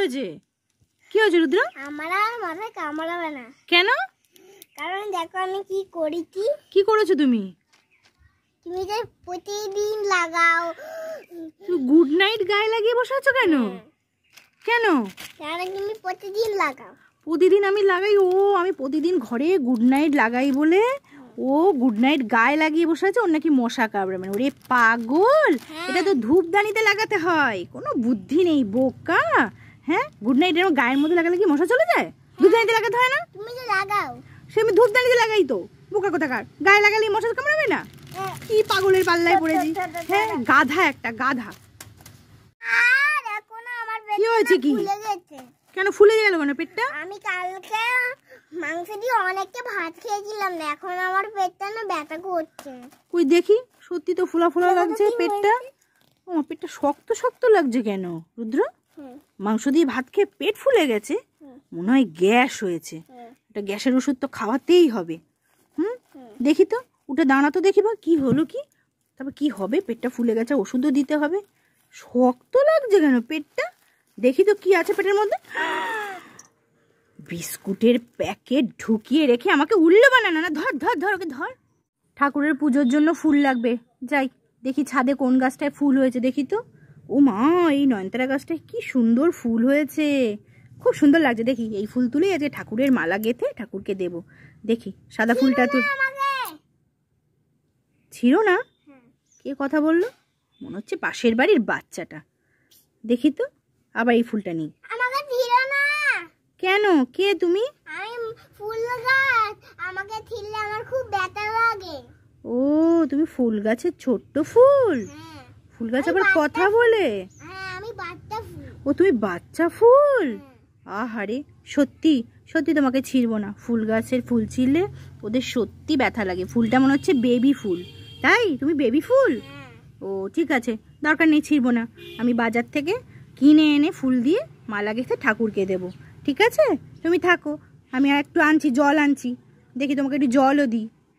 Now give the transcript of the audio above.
হয়েছে? কি হয়েছে রুদ্র? আমার আর মাথায় কামড়াবে না। কেন? কারণ দেখো আমি কি করেছি। কি করেছো তুমি? তুমি যে প্রতিদিন লাগাও। গুড নাইট গায়ে লাগিয়ে বসে আছো কেন? কেন? কারণ তুমি প্রতিদিন লাগাও। প্রতিদিন আমি লাগাই। ও আমি প্রতিদিন ঘরে গুড নাইট লাগাই বলে ও গুড নাইট গায়ে লাগিয়ে বসে আছে। ওর নাকি মশা কামড়াবে। ওরে পাগল, এটা তো ধূপদানিতে লাগাতে হয়। কোনো বুদ্ধি নেই বোকা। হ্যাঁ, গুড নাইট এর গায়ের মধ্যে লাগালে কি মশা চলে যায়? ধূপদানিতে লাগাতে হয় না? তুমি যে লাগাও। সে আমি ধূপদানিতে লাগাই তো। বোকা কোথাকার, গায়ে লাগালে মশা কামড়াবে না? কি পাগলের পাল্লায় পড়েছি। হ্যাঁ, গাধা একটা গাধা। আর এখন আমার কি হয়েছে? কি ফুলে গেছে। কেন ফুলে গেল কেন পেটটা? আমি কালকে মাংস দিয়ে অনেকটা ভাত খেয়েছিলাম না, এখন আমার পেটটা না ব্যথা করছে। কই দেখি, সত্যি তো ফুলা ফুলা লাগছে পেটটা। ও পেটটা শক্ত শক্ত লাগছে কেন রুদ্র? মাংস দিয়ে ভাত খেয়ে পেট ফুলে গেছে? মনে হয় গ্যাস হয়েছে। এটা গ্যাসের ওষুধ তো খাওয়াতেই হবে। দেখি তো, উঠে দাঁড়া তো দেখি বা কি হলো কি। তারপর কি হবে? পেটটা ফুলে গেছে, ওষুধও দিতে হবে। শক্ত লাগছে কেন পেটটা? দেখি তো কি আছে পেটের মধ্যে। বিস্কুটের প্যাকেট ঢুকিয়ে রেখে আমাকে উল্লো বানানো না। ধর ধর ধর, ওকে ধর। ঠাকুরের পুজোর জন্য ফুল লাগবে, যাই দেখি ছাদে কোন গাছটায় ফুল হয়েছে দেখি তো। ও মা, এই নয়নতারা গাছটায় কি সুন্দর ফুল হয়েছে, খুব সুন্দর লাগছে। দেখি এই ফুল তুলে আজকে ঠাকুরের মালা গেঁথে ঠাকুরকে দেব। দেখি সাদা ফুলটা তো ছিল না। কে কথা বললো? মনে হচ্ছে পাশের বাড়ির বাচ্চাটা। দেখি তো, আবার এই ফুলটা নিই। কেন? কে তুমি? আমি ফুল গাছ, আমাকে ছিললে আমার খুব ব্যথা লাগে। ও তুমি ফুল গাছের ছোট্ট ফুল। ফুল গাছ আবার কথা বলে? হ্যাঁ, আমি বাচ্চা ফুল। ও তুমি বাচ্চা ফুল। আহারে, সত্যি সত্যি তোমাকে ছিড়বো না। ফুল গাছের ফুল ছিঁড়লে ওদের সত্যি ব্যথা লাগে। ফুলটা মনে হচ্ছে বেবি ফুল, তাই তুমি বেবি ফুল? ও ঠিক আছে, দরকার নেই, ছিড়বো না। আমি বাজার থেকে কিনে এনে ফুল দিয়ে মালা গেঁথে ঠাকুরকে দেবো। ঠিক আছে, তুমি থাকো, আমি আর একটু আনছি, জল আনছি। দেখি তোমাকে একটু জলও দিই।